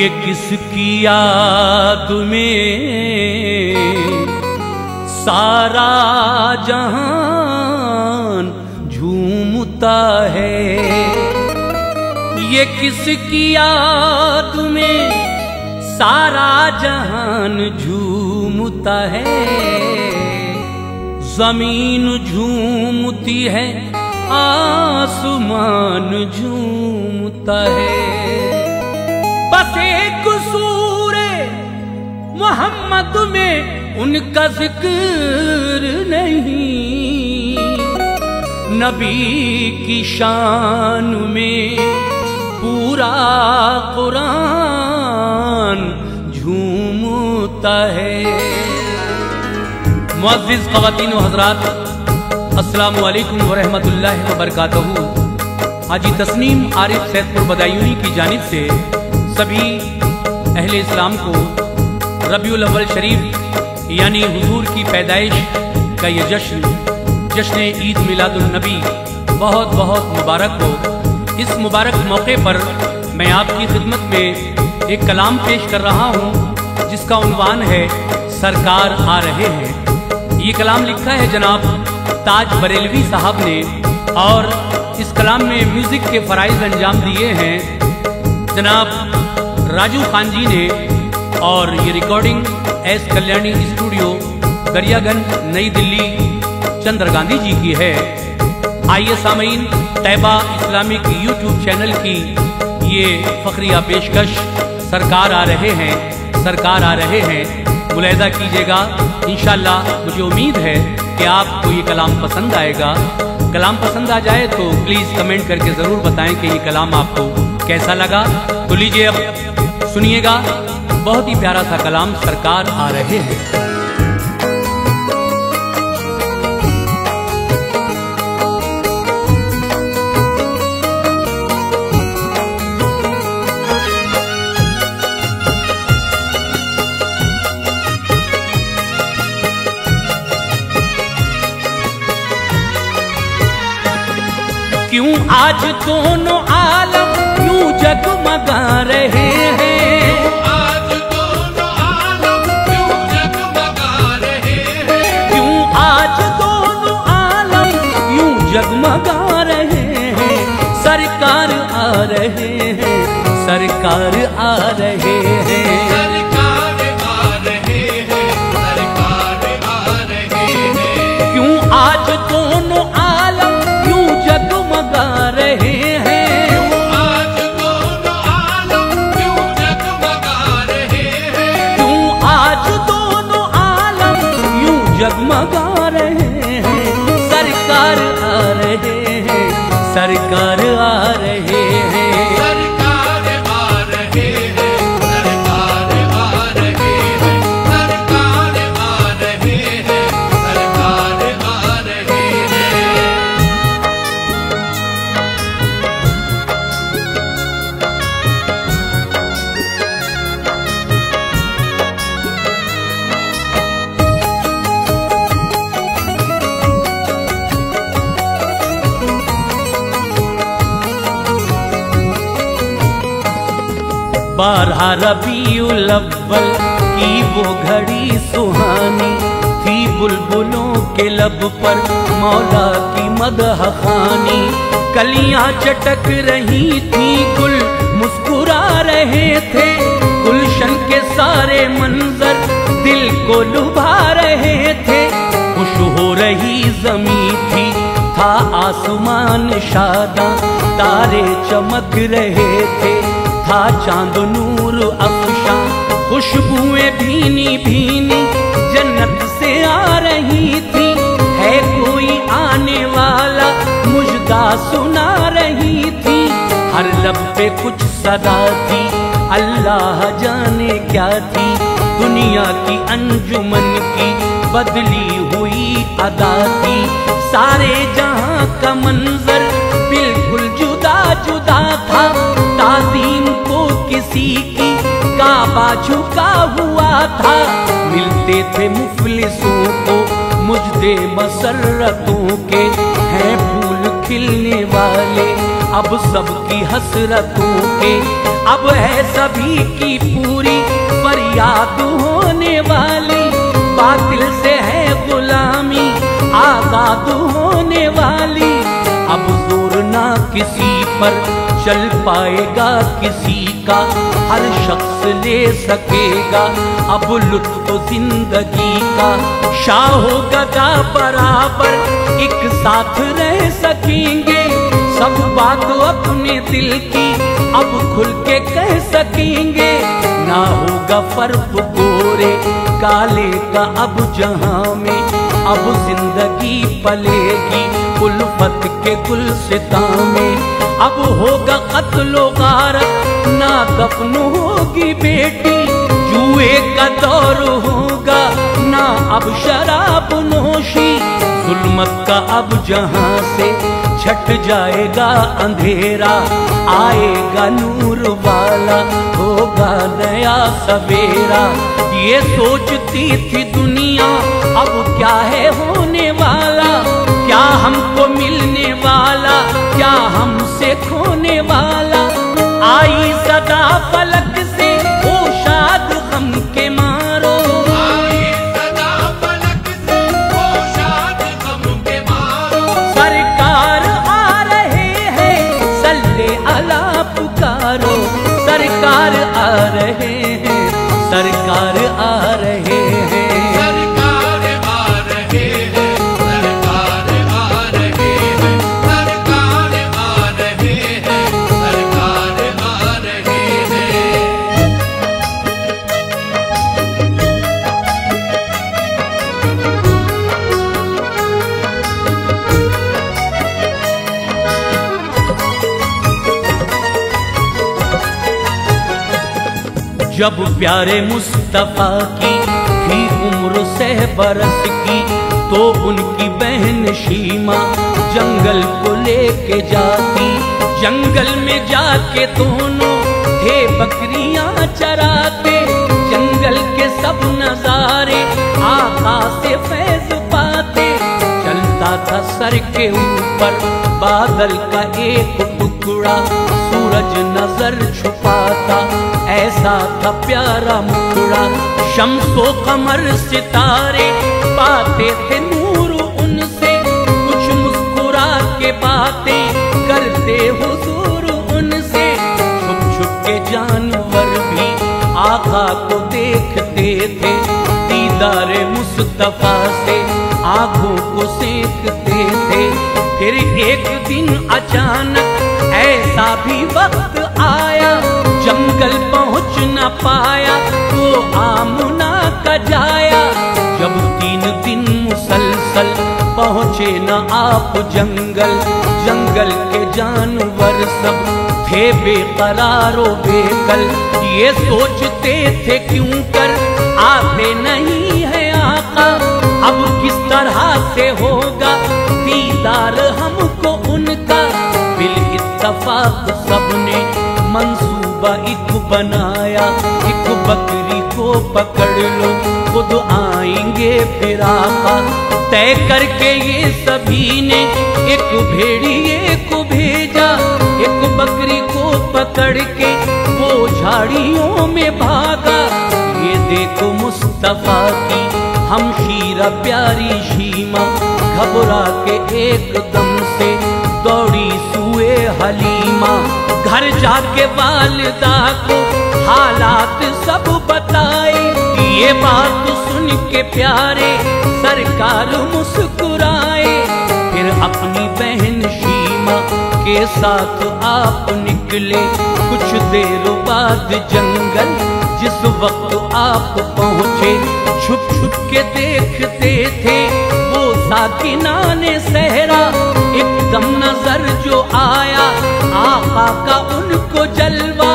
ये किसकी याद में सारा जहान झूमता है। ये किसकी याद में सारा जहान झूमता है। जमीन झूमती है, आसमान झूमता है। बस एक सूरे मोहम्मद में उनका जिक्र नहीं। नबी की शान में पूरा कुरान झूमता है। मुअज़्ज़िज़ ख़वातीन व हज़रात, अस्सलामु अलैकुम व रहमतुल्लाहि व बरकातहू। हाजी तस्नीम आरिफ सैदपुर बदायूनी की जानिब से सभी अहले इस्लाम को रबीउल अव्वल शरीफ यानी हुजूर की पैदाइश का ये जश्न ईद मिलादुन नबी बहुत बहुत मुबारक हो। इस मुबारक मौके पर मैं आपकी खिदमत में एक कलाम पेश कर रहा हूँ जिसका उन्वान है सरकार आ रहे हैं। ये कलाम लिखा है जनाब ताज बरेलवी साहब ने और इस कलाम में म्यूजिक के फराइज अंजाम दिए हैं जनाब राजू खान जी ने। और ये रिकॉर्डिंग एस कल्याणी स्टूडियो गरियागंज नई दिल्ली चंद्र गांधी जी की है। आइए सामीन, तैबा इस्लामिक यूट्यूब चैनल की ये फखरिया पेशकश सरकार आ रहे हैं, सरकार आ रहे हैं, मुलाहिजा कीजिएगा। इंशाअल्लाह मुझे उम्मीद है कि आपको ये कलाम पसंद आएगा। कलाम पसंद आ जाए तो प्लीज़ कमेंट करके ज़रूर बताएं कि ये कलाम आपको कैसा लगा। तो लीजिए अब सुनिएगा, बहुत ही प्यारा सा कलाम सरकार आ रहे हैं। क्यों आज दोनों आलम क्यों जगमगा रहे हैं। आज दोनों आलम क्यों जगमगा रहे हैं। क्यों आज दोनों आलम क्यों जगमगा रहे हैं। सरकार आ रहे हैं, सरकार आ रहे हैं, सरकार आ रहे हैं, सरकार आ रहे हैं। क्यों आज दोनों आलम क्यों जगमगा रहे हैं। क्यों आज दोनों आलम क्यों जगमगा रहे हैं। क्यों आज दोनों आलम क्यों जगमगा रहे हैं। सरकार आ रहे हैं, सरकार आ रहे हैं, सरकार आ रहे हैं, सरकार आ रहे हैं, सरकार आ रहे हैं, सरकार आ रहे हैं। बारह रबीउल अव्वल की वो घड़ी सुहानी थी, बुलबुलों के लब पर मौला की मदह खानी। कलियां चटक रही थी, गुल मुस्कुरा रहे थे, गुलशन के सारे मंजर दिल को लुभा रहे थे। खुश हो रही जमीन थी, था आसमान शादा, तारे चमक रहे थे, था चांद नूर अफशा, खुशबुएं भीनी भीनी जन्नत से आ रही थी। है कोई आने वाला मुजदा सुना रही थी, हर लब पे कुछ सदा थी, अल्लाह जाने क्या थी। दुनिया की अंजुमन की बदली हुई अदा थी, सारे जहां का मंजर बिल्कुल जुदा जुदा था। ताज़ीम को किसी की काबा झुका हुआ था, मिलते थे मुफलिसों को मुजदे मसर्रतों के, हैं फूल खिलने वाले अब सबकी हसरतों के, अब है सभी की पूरी फरियाद होने वाली। बातिल से है गुलामी आजाद होने वाली। अब जोर ना किसी पर चल पाएगा किसी का, हर शख्स ले सकेगा अब लुत्फ जिंदगी का। शाहो गदा बराबर एक साथ रह सकेंगे, सब बात अपने दिल की अब खुल के कह सकेंगे। ना होगा फर्क गोरे काले का अब जहां में, अब जिंदगी पलेगी उल्फत के गुलसिता में। अब होगा कत्लो गारत ना दफन होगी बेटी, जुए का दौर होगा ना अब शराब नोशी। जुल्मत का अब जहां से छट जाएगा अंधेरा, आएगा नूर वाला होगा नया सवेरा। ये सोचती थी दुनिया अब क्या है होने वाला, क्या हमको मिलने वाला क्या हमसे खोने वाला। आई सदा फलक से ओ शाद गम के मारो, आई सदा फलक से ओ शाद गम के मारो। सरकार आ रहे हैं सल्ले अला पुकारो, सरकार आ रहे हैं, सरकार आ रहे हैं। जब प्यारे मुस्तफा की थी उम्र 100 बरस की, तो उनकी बहन शीमा जंगल को लेके जाती। जंगल में जाके दोनों थे बकरियां चराते, जंगल के सब नजारे आका से फैज पाते। चलता था सर के ऊपर बादल का एक टुकड़ा, सूरज नजर छुपाता ऐसा था प्यारा मुखड़ा। शम्सो कमर सितारे पाते थे नूर उनसे, कुछ मुस्कुरा के बातें करते हुजूर उनसे। छुप छुप के जानवर भी आका को देखते थे, दीदार मुस्तफा से आंखों को सेकते थे। फिर एक दिन अचानक ऐसा भी वक्त आया, जंगल पहुंच न पाया तो आमुना का जाया। जब 3 दिन मुसलसल पहुंचे न आप जंगल, जंगल के जानवर सब थे बेकरारो बेकल। ये सोचते थे क्यों कर आते नहीं है आका, अब किस तरह से होगा दीदार हमको उनका। बिल इत्तफाक सबने मंसूबा एक बनाया, एक बकरी को पकड़ लो खुद आएंगे फिर आका। तय करके ये सभी ने एक भेड़िए को भेजा, एक बकरी को पकड़ के वो झाड़ियों में भागा। ये देखो मुस्तफा की हमशीरा प्यारी शीमा, घबरा के एकदम से दौड़ी सुए हलीमा। घर जाके वालिदा को हालात सब बताए, ये बात सुन के प्यारे सरकार मुस्कुराए। फिर अपनी बहन शीमा के साथ आप निकले, कुछ देर बाद जंगल जिस वक्त आप पहुँचे, छुप छुप के देखते थे वो साकिनाने सहरा। एकदम नजर जो आया आका का उनको जलवा,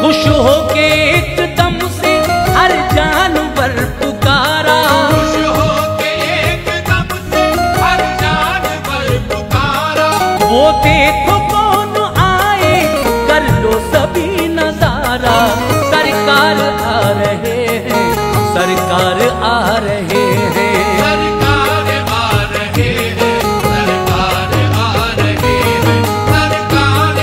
खुश होके एकदम से हर जानवर पुकारा। खुश होके एकदम से हर जानवर पुकारा। वो देखो कौन आए कर लो सभी नजारा, सरकार आ रहे हैं, सरकार आ रहे हैं। सरकार आ रहे हैं, सरकार आ रहे हैं, सरकार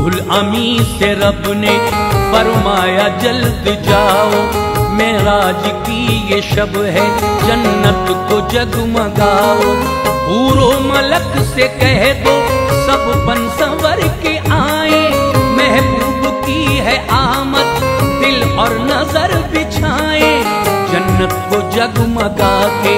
रूहुल अमी से रब ने फरमाया जल्द जाओ, मेराज की ये शब है जन्नत को जगमगाओ। हूरो मलक से कह दो सब बन संवर के आए, महबूब की है आमद दिल और नजर बिछाए। जन्नत को जगमगा के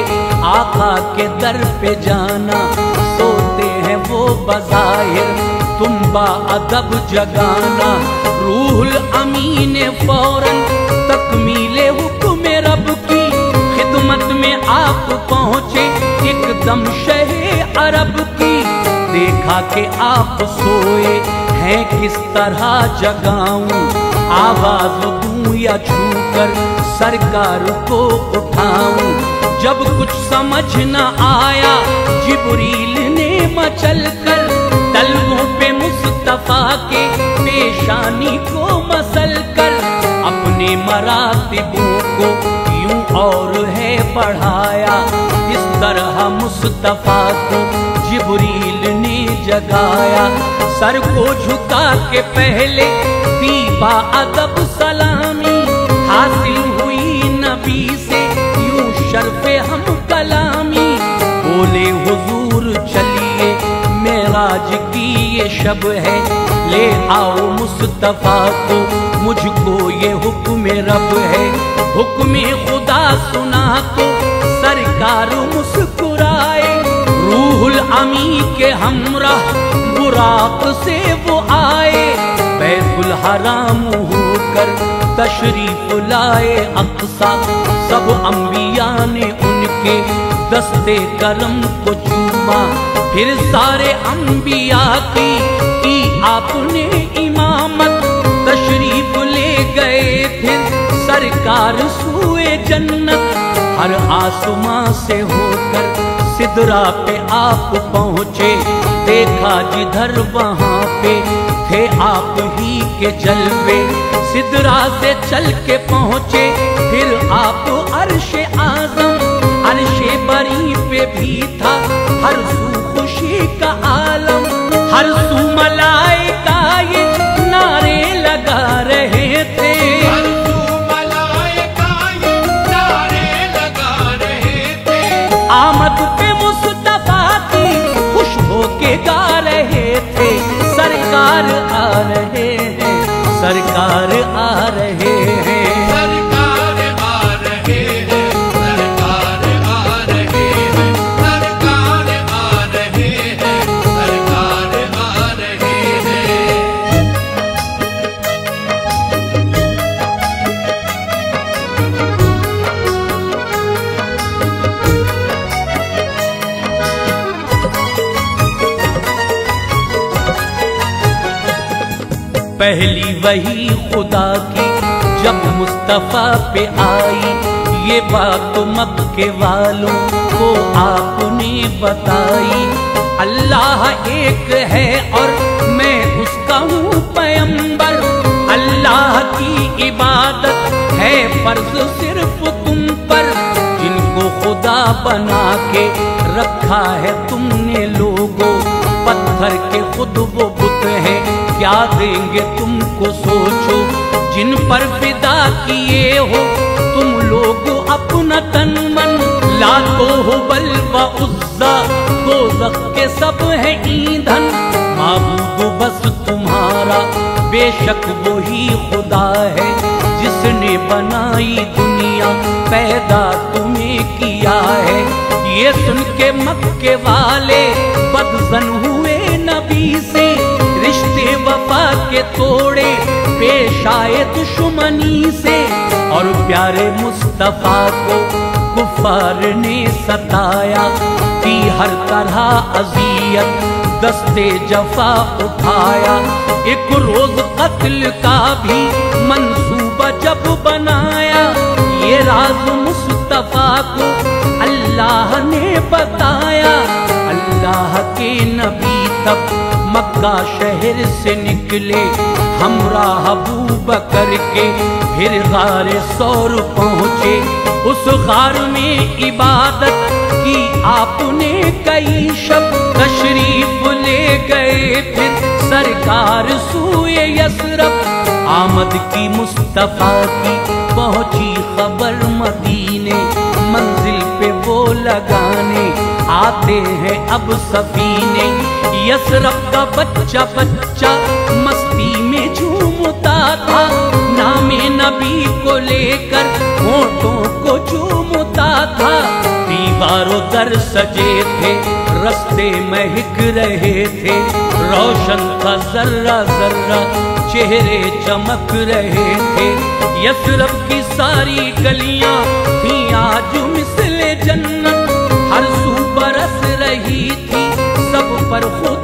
आका के दर पे जाना, सोते हैं वो बज़ाहिर तुम बाअदब जगाना। रूहुल अमी ने फौरन तकमीले हुक्म रब की खिदमत में आप पहुँचे एकदम शहे अरब की। देखा कि आप सोए हैं किस तरह जगाऊं, आवाज दूं या छूकर सरकार को उठाऊं। जब कुछ समझ न आया जिब्रील ने मचल कर तलवों पे मुस्तफा के पेशानी को मसल कर अपने मरातिबों को यूं और है बढ़ाया। इस तरह मुस्तफा को जिब्रील ने जगाया। सर को झुका के पहले दी बाअदब सलामी, हासिल हुई नबी से यूं शर्फे हम कलामी। बोले हुजूर चलिए मेराज की ये शब है, ले आओ मुस्तफा को मुझको ये हुक्म रब है। हुक्म खुदा सुना तो सरकार मुस्कुराए, रूहुल अमी के हमराह बुराक से वो आए। बैतुल हराम होकर तशरीफ लाए अक्सा, सब अंबिया ने उनके दस्ते करम को चूमा। फिर सारे अंबिया की आपने इमामत, तशरीफ ले गए फिर सरकार सूए जन्नत। हर आसमां से होकर सिदरा पे आप पहुँचे, देखा जिधर वहाँ पे थे आप ही के जलवे। सिदरा से चल के पहुँचे फिर आप अर्शे आज़म, अर्शे बरी पे भी था हर सू खुशी का आलम। हर सू मलाइका ये नारे लगा रहे थे, हर सू मलाइका ये नारे लगा रहे थे। आमद पे मुस्तफा की खुश होके गा रहे थे। सरकार आ रहे हैं, सरकार आ रहे हैं। सरकार आ रहे हैं, सरकार आ रहे हैं, सरकार आ रहे हैं, सरकार आ रहे हैं। पहली वही खुदा की जब मुस्तफा पे आई, ये बात मक्के वालों को आपने बताई। अल्लाह एक है और मैं उसका हूँ पैगंबर, अल्लाह की इबादत है फर्ज सिर्फ तुम पर। जिनको खुदा बना के रखा है तुमने लोगों, पत्थर के खुद वो बुत हैं, क्या देंगे तुमको सोचो। जिन पर फिदा किए हो तुम लोग अपना तन मन, लातो हो बल व उज्जा दोज़ख के सब है ईंधन। माबूद बस तुम्हारा बेशक वो ही खुदा है, जिसने बनाई दुनिया पैदा तुम्हें किया है। ये सुन के मक्के वाले बदजन हुए नबी से, रिश्ते वफा के तोड़े पेश आए दुश्मनी से। और प्यारे मुस्तफा को कुफार ने सताया, की हर तरह अजियत दस्ते जफा उठाया। एक रोज कत्ल का भी मंसूबा जब बनाया, ये राज मुस्तफा को अल्लाह ने बताया। अल्लाह के नबी तब मक्का शहर से निकले, हमराह अबू बकर के फिर गारे सौर पहुँचे। उस गार में इबादत की आपने कई शब, तशरीफ ले गए फिर सरकार सूए यसरब आमद की मुस्तफा की पहुंची खबर मदीने, मंजिल पे वो लगाने आते हैं अब सफीने। यसरब का बच्चा बच्चा मस्ती में झूमता था, नामे नबी को लेकर होठों को चूमता था। दीवारों दर सजे थे, रस्ते महक रहे थे, रोशन था जर्रा जर्रा, चेहरे चमक रहे थे। यसरब की सारी गलियां थी आज मिसले जन्नत, हर सू बरस रही थी सब पर खुद